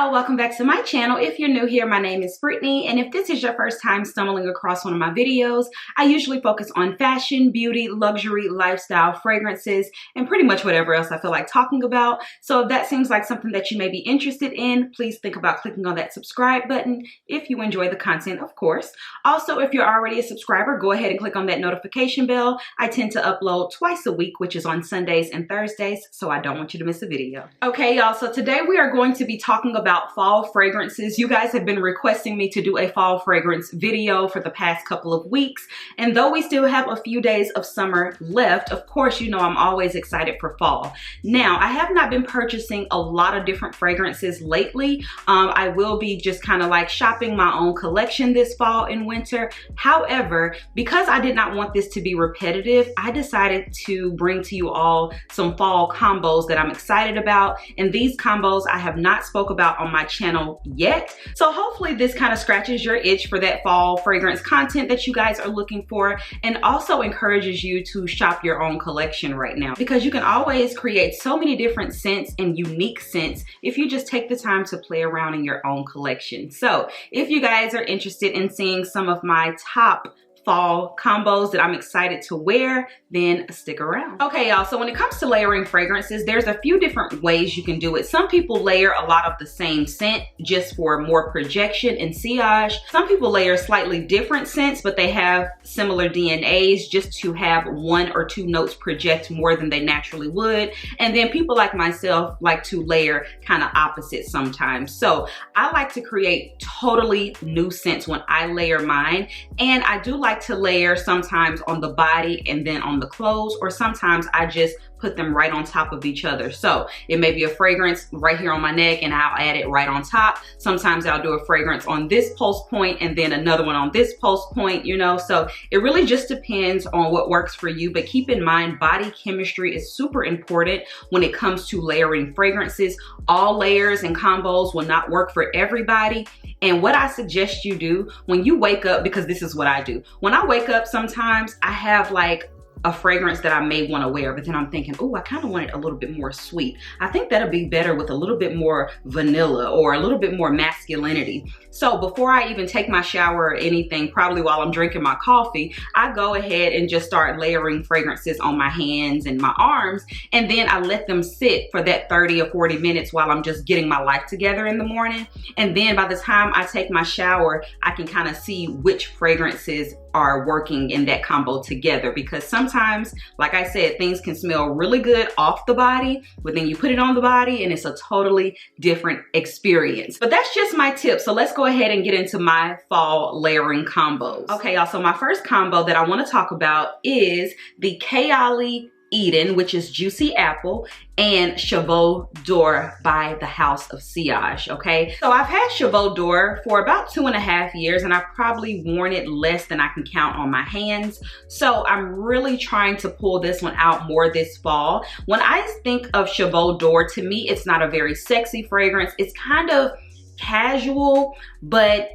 Hello, welcome back to my channel. If you're new here, my name is Brittany, and if this is your first time stumbling across one of my videos, I usually focus on fashion, beauty, luxury, lifestyle, fragrances, and pretty much whatever else I feel like talking about. So if that seems like something that you may be interested in, please think about clicking on that subscribe button if you enjoy the content, of course. Also, if you're already a subscriber, go ahead and click on that notification bell. I tend to upload twice a week, which is on Sundays and Thursdays, so I don't want you to miss a video. Okay, y'all, so today we are going to be talking about fall fragrances. You guys have been requesting me to do a fall fragrance video for the past couple of weeks, and though we still have a few days of summer left, of course, you know I'm always excited for fall. Now, I have not been purchasing a lot of different fragrances lately. I will be just kind of like shopping my own collection this fall and winter. However, because I did not want this to be repetitive, I decided to bring to you all some fall combos that I'm excited about, and these combos I have not spoke about on my channel yet. So hopefully this kind of scratches your itch for that fall fragrance content that you guys are looking for, and also encourages you to shop your own collection right now, because you can always create so many different scents and unique scents if you just take the time to play around in your own collection. So if you guys are interested in seeing some of my top fall combos that I'm excited to wear, then stick around. Okay, y'all, so when it comes to layering fragrances, there's a few different ways you can do it. Some people layer a lot of the same scent just for more projection and sillage. Some people layer slightly different scents, but they have similar DNAs just to have one or two notes project more than they naturally would. And then people like myself like to layer kind of opposite sometimes. So I like to create totally new scents when I layer mine, and I do like to layer sometimes on the body and then on the clothes, or sometimes I just put them right on top of each other. So it may be a fragrance right here on my neck and I'll add it right on top. Sometimes I'll do a fragrance on this pulse point and then another one on this pulse point, you know. So it really just depends on what works for you, but keep in mind body chemistry is super important when it comes to layering fragrances. All layers and combos will not work for everybody. And what I suggest you do when you wake up, because this is what I do. When I wake up, sometimes I have like a fragrance that I may want to wear, but then I'm thinking, oh, I kind of want it a little bit more sweet. I think that'll be better with a little bit more vanilla or a little bit more masculinity. So before I even take my shower or anything, probably while I'm drinking my coffee, I go ahead and just start layering fragrances on my hands and my arms, and then I let them sit for that 30 or 40 minutes while I'm just getting my life together in the morning. And then by the time I take my shower, I can kind of see which fragrances are working in that combo together, because sometimes, like I said, things can smell really good off the body, but then you put it on the body and it's a totally different experience. But that's just my tip. So let's go ahead and get into my fall layering combos. Okay, y'all, so my first combo that I want to talk about is the Chaoli Eden, which is Juicy Apple, and Chevaux d'Or by the House of Sillage, okay? So I've had Chevaux d'Or for about 2.5 years, and I've probably worn it less than I can count on my hands. So I'm really trying to pull this one out more this fall. When I think of Chevaux d'Or, to me, it's not a very sexy fragrance. It's kind of casual, but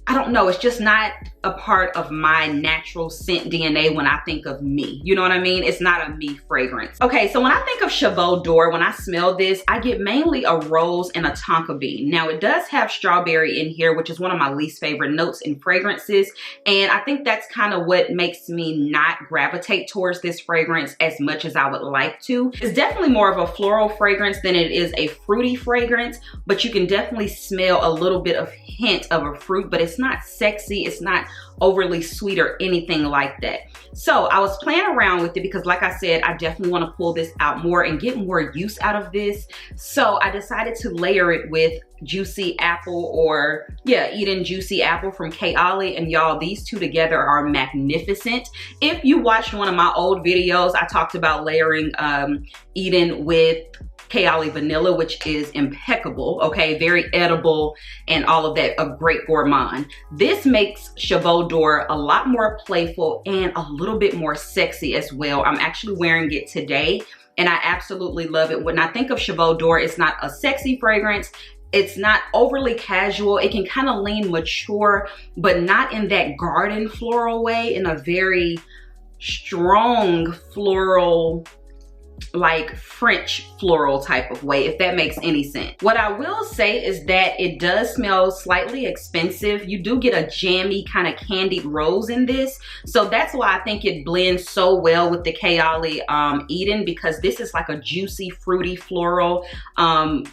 I don't know, it's just not a part of my natural scent DNA when I think of me. You know what I mean? It's not a me fragrance. Okay, so when I think of Chevaux d'Or, when I smell this, I get mainly a rose and a tonka bean. Now, it does have strawberry in here, which is one of my least favorite notes in fragrances. And I think that's kind of what makes me not gravitate towards this fragrance as much as I would like to. It's definitely more of a floral fragrance than it is a fruity fragrance, but you can definitely smell a little bit of hint of a fruit, but it's not sexy. It's not overly sweet or anything like that. So I was playing around with it because, like I said, I definitely want to pull this out more and get more use out of this. So I decided to layer it with Juicy Apple, or yeah, Eden Juicy Apple from Chaoli. And y'all, these two together are magnificent. If you watched one of my old videos, I talked about layering Eden with Chaoli Vanilla, which is impeccable, okay? Very edible and all of that, a great gourmand. This makes Chevaux d'Or a lot more playful and a little bit more sexy as well. I'm actually wearing it today and I absolutely love it. When I think of Chevaux d'Or, it's not a sexy fragrance. It's not overly casual. It can kind of lean mature, but not in that garden floral way, in a very strong floral like French floral type of way, if that makes any sense. What I will say is that it does smell slightly expensive. You do get a jammy kind of candied rose in this. So that's why I think it blends so well with the Chaoli Eden, because this is like a juicy, fruity, floral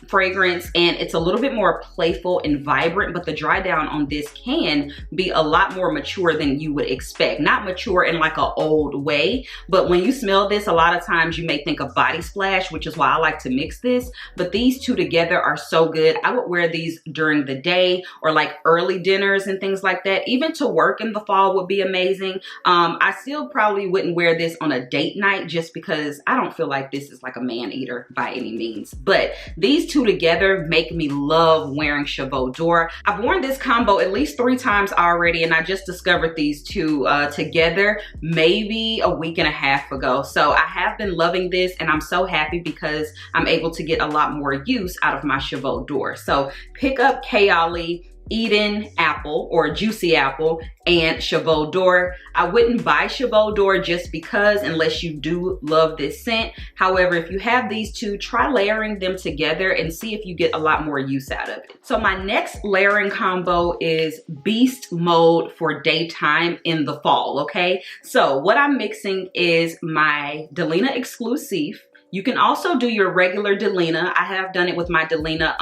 fragrance, and it's a little bit more playful and vibrant, but the dry down on this can be a lot more mature than you would expect. Not mature in like an old way, but when you smell this, a lot of times you may think of Body Splash, which is why I like to mix this, but these two together are so good. I would wear these during the day or like early dinners and things like that. Even to work in the fall would be amazing. I still probably wouldn't wear this on a date night just because I don't feel like this is like a man eater by any means, but these two together make me love wearing Chaoli Eden. I've worn this combo at least 3 times already, and I just discovered these two together maybe a week and a half ago. So I have been loving this, and I'm so happy because I'm able to get a lot more use out of my Chaoli Eden. So pick up Chaoli Eden apple or juicy apple and Chaoli Eden. I wouldn't buy Chaoli Eden just because, unless you do love this scent. However, if you have these two, try layering them together and see if you get a lot more use out of it. So my next layering combo is Beast Mode for daytime in the fall, okay? So what I'm mixing is my Delina Exclusive. You can also do your regular Delina. I have done it with my Delina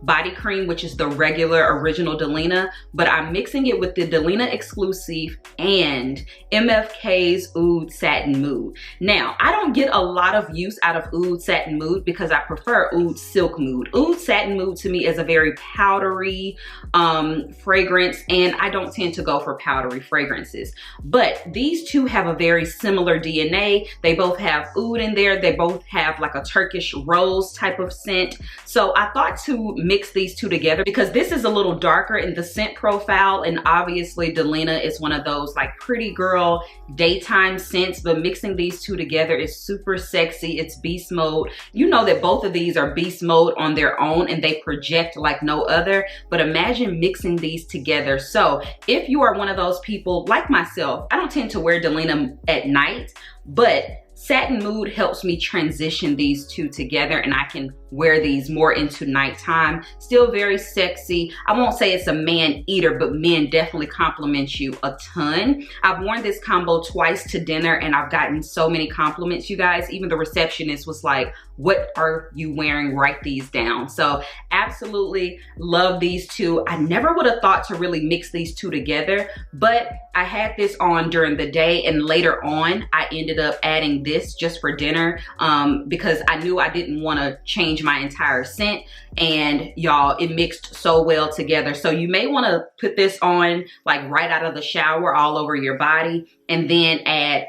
body cream, which is the regular original Delina, but I'm mixing it with the Delina Exclusive and MFK's Oud Satin Mood. Now, I don't get a lot of use out of Oud Satin Mood because I prefer Oud Silk Mood. Oud Satin Mood to me is a very powdery fragrance, and I don't tend to go for powdery fragrances. But these two have a very similar DNA. They both have oud in there. They both have like a Turkish rose type of scent. So I thought to mix these two together because this is a little darker in the scent profile, and obviously Delina is one of those like pretty girl daytime scents, but mixing these two together is super sexy. It's beast mode. You know that both of these are beast mode on their own and they project like no other, but imagine mixing these together. So if you are one of those people like myself, I don't tend to wear Delina at night, but Satin Mood helps me transition these two together, and I can wear these more into nighttime. Still very sexy. I won't say it's a man eater, but men definitely compliment you a ton. I've worn this combo twice to dinner, and I've gotten so many compliments, you guys. Even the receptionist was like, what are you wearing? Write these down. So absolutely love these two. I never would have thought to really mix these two together, but I had this on during the day, and later on I ended up adding this just for dinner because I knew I didn't want to change my entire scent, and y'all, it mixed so well together. So you may want to put this on like right out of the shower all over your body, and then add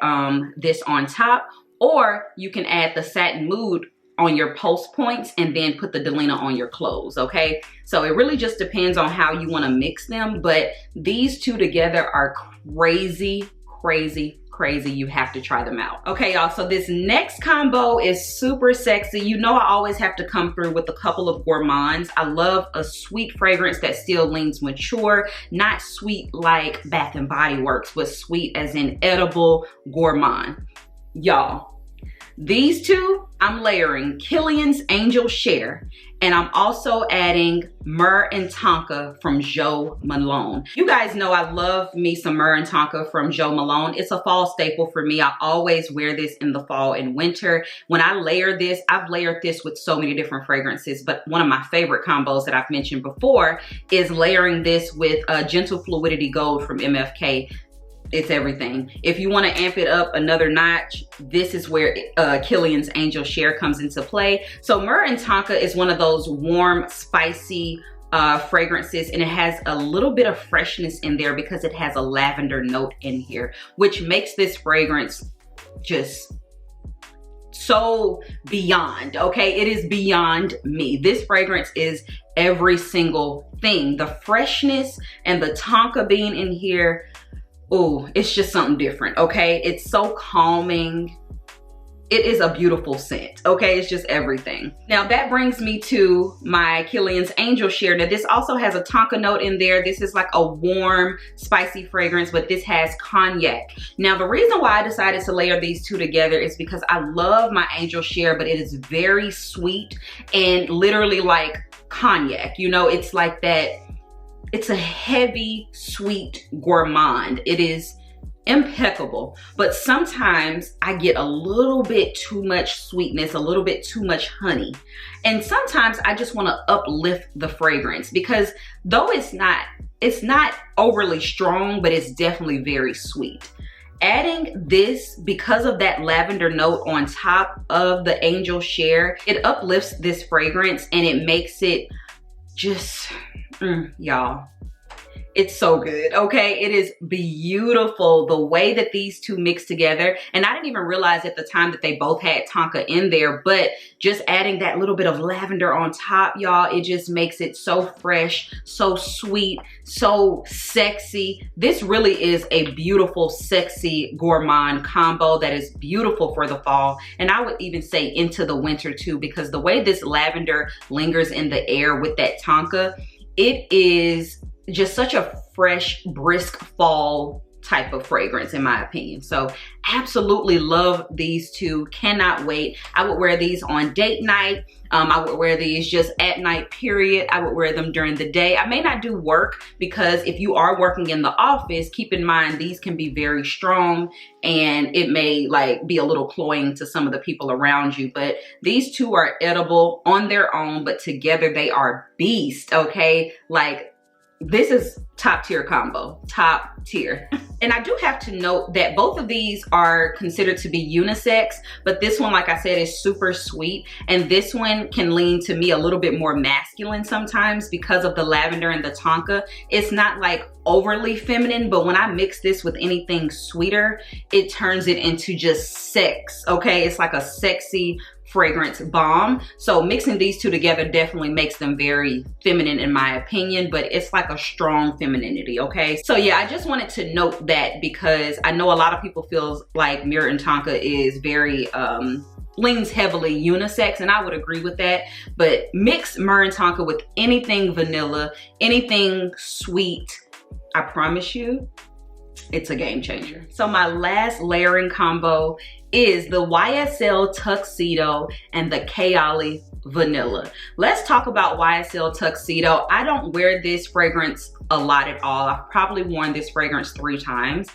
this on top, or you can add the Satin Mood on your post points and then put the Delina on your clothes, okay? So it really just depends on how you want to mix them, but these two together are crazy, crazy, crazy. You have to try them out. Okay, y'all, so this next combo is super sexy. You know I always have to come through with a couple of gourmands. I love a sweet fragrance that still leans mature, not sweet like Bath and Body Works, but sweet as in edible gourmand. Y'all, these two, I'm layering Kilian's Angel Share, and I'm also adding Myrrh and Tonka from Jo Malone. You guys know I love me some Myrrh and Tonka from Jo Malone. It's a fall staple for me. I always wear this in the fall and winter. When I layer this, I've layered this with so many different fragrances, but one of my favorite combos that I've mentioned before is layering this with Gentle Fluidity Gold from MFK. It's everything. If you want to amp it up another notch, this is where Kilian's Angel Share comes into play. So Myrrh and Tonka is one of those warm, spicy fragrances, and it has a little bit of freshness in there because it has a lavender note in here, which makes this fragrance just so beyond, okay? It is beyond me. This fragrance is every single thing. The freshness and the Tonka bean in here, oh, it's just something different, okay? It's so calming. it is a beautiful scent, okay? It's just everything. Now that brings me to my Kilian's Angel Share. Now this also has a tonka note in there. This is like a warm, spicy fragrance, but this has cognac. Now the reason why I decided to layer these two together is because I love my Angel Share, but it is very sweet and literally like cognac. You know, it's like that, it's a heavy, sweet gourmand. It is impeccable, but sometimes I get a little bit too much sweetness, a little bit too much honey, and sometimes I just want to uplift the fragrance, because though it's not overly strong, but it's definitely very sweet. Adding this, because of that lavender note on top of the Angel Share, it uplifts this fragrance and it makes it just y'all, it's so good, okay? It is beautiful the way that these two mix together. And I didn't even realize at the time that they both had tonka in there, but just adding that little bit of lavender on top, y'all, it just makes it so fresh, so sweet, so sexy. This really is a beautiful, sexy gourmand combo that is beautiful for the fall. And I would even say into the winter too, because the way this lavender lingers in the air with that tonka, it is just such a fresh, brisk fall type of fragrance in my opinion. So absolutely love these two, cannot wait. I would wear these on date night. I would wear these just at night, period. I would wear them during the day. I may not do work, because if you are working in the office, keep in mind these can be very strong and it may like be a little cloying to some of the people around you, but these two are edible on their own, but together they are beast, okay? Like, this is top tier combo, top tier. And I do have to note that both of these are considered to be unisex, but this one, like I said, is super sweet. And this one can lean to me a little bit more masculine sometimes because of the lavender and the tonka. It's not like overly feminine, but when I mix this with anything sweeter, it turns it into just sex, okay? It's like a sexy fragrance bomb. So mixing these two together definitely makes them very feminine in my opinion, but it's like a strong femininity, okay? So yeah, I just wanted to note that because I know a lot of people feel like Mirror and Tonka is very, leans heavily unisex, and I would agree with that, but mix Myrrh and Tonka with anything vanilla, anything sweet, I promise you, it's a game changer. So my last layering combo is the YSL Tuxedo and the Chaoli Vanilla. Let's talk about YSL Tuxedo. I don't wear this fragrance a lot at all. I've probably worn this fragrance 3 times.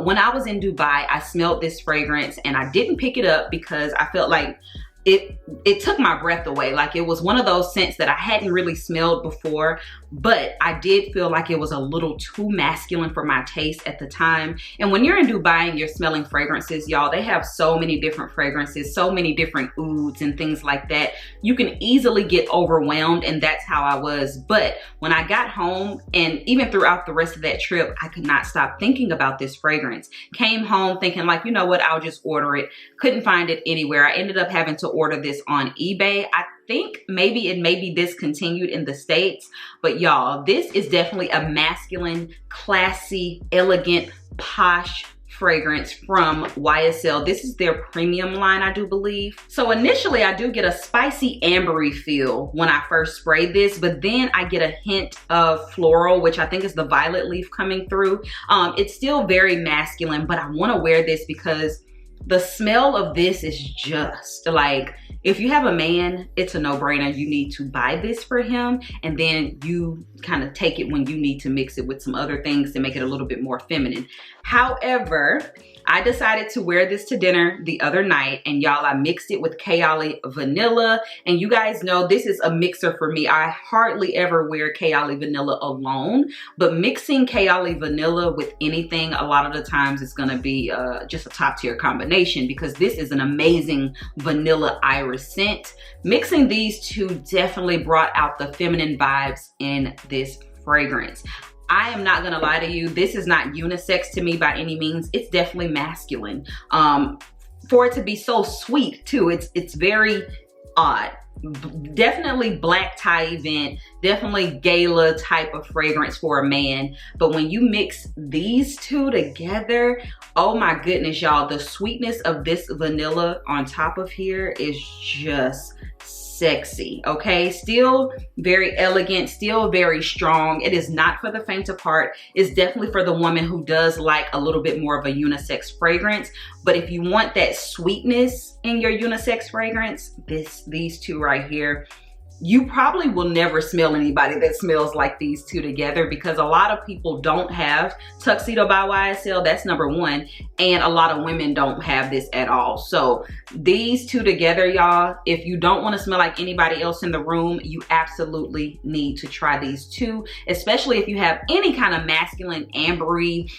When I was in Dubai, I smelled this fragrance and I didn't pick it up because I felt like it took my breath away. Like, it was one of those scents that I hadn't really smelled before, but I did feel like it was a little too masculine for my taste at the time. And when you're in Dubai and you're smelling fragrances, y'all, they have so many different fragrances, so many different ouds and things like that. You can easily get overwhelmed, and that's how I was. But when I got home, and even throughout the rest of that trip, I could not stop thinking about this fragrance. Came home thinking like, you know what, I'll just order it. Couldn't find it anywhere. I ended up having to order this on eBay. I think maybe it may be discontinued in the States, but y'all, this is definitely a masculine, classy, elegant, posh fragrance from YSL. This is their premium line, I do believe. So initially I do get a spicy ambery feel when I first sprayed this, but then I get a hint of floral, which I think is the violet leaf coming through. It's still very masculine, but I want to wear this because the smell of this is just like, if you have a man, it's a no-brainer. You need to buy this for him, and then you kind of take it when you need to mix it with some other things to make it a little bit more feminine. However, I decided to wear this to dinner the other night, and y'all, I mixed it with Chaoli Vanilla, and you guys know this is a mixer for me. I hardly ever wear Chaoli Vanilla alone, but mixing Chaoli Vanilla with anything, a lot of the times it's gonna be just a top tier combination, because this is an amazing vanilla iris scent. Mixing these two definitely brought out the feminine vibes in this fragrance. I am not gonna lie to you, this is not unisex to me by any means. It's definitely masculine. For it to be so sweet too, it's very odd. definitely black tie event, definitely gala type of fragrance for a man. But when you mix these two together, oh my goodness, y'all, the sweetness of this vanilla on top of here is just sexy. Okay, still very elegant, still very strong. It is not for the faint of heart. It's definitely for the woman who does like a little bit more of a unisex fragrance. But if you want that sweetness in your unisex fragrance, these two right here, you probably will never smell anybody that smells like these two together, because a lot of people don't have Tuxedo by YSL. That's number one. And a lot of women don't have this at all. So these two together, y'all, if you don't want to smell like anybody else in the room, you absolutely need to try these two, especially if you have any kind of masculine, ambery,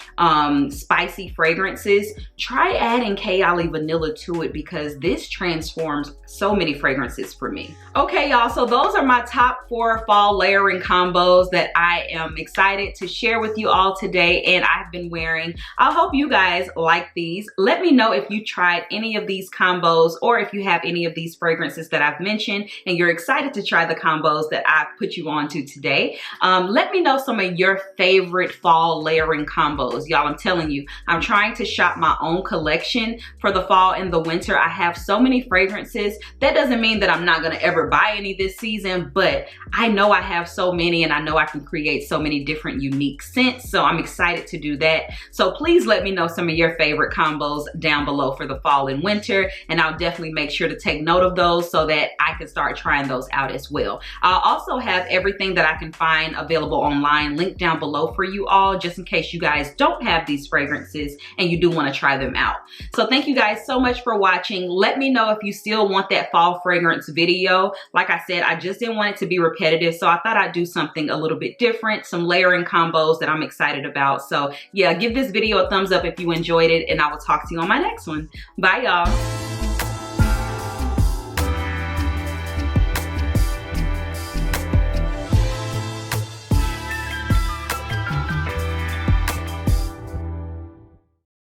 spicy fragrances. Try adding Chaoli vanilla to it, because this transforms so many fragrances for me. Okay, y'all, so those are my top 4 fall layering combos that I am excited to share with you all today, and I've been wearing. I hope you guys like these. Let me know if you tried any of these combos, or if you have any of these fragrances that I've mentioned and you're excited to try the combos that I've put you on to today. Let me know some of your favorite fall layering combos. Y'all, I'm telling you, I'm trying to shop my own collection for the fall and the winter. I have so many fragrances. That doesn't mean that I'm not gonna ever buy any this season, but I know I have so many, and I know I can create so many different unique scents, so I'm excited to do that. So please let me know some of your favorite combos down below for the fall and winter, and I'll definitely make sure to take note of those so that I can start trying those out as well. I'll also have everything that I can find available online linked down below for you all, just in case you guys don't have these fragrances and you do want to try them out. So thank you guys so much for watching. Let me know if you still want that fall fragrance video. Like I said, I just didn't want it to be repetitive, so I thought I'd do something a little bit different, some layering combos that I'm excited about. So yeah, give this video a thumbs up if you enjoyed it, and I will talk to you on my next one. Bye, y'all.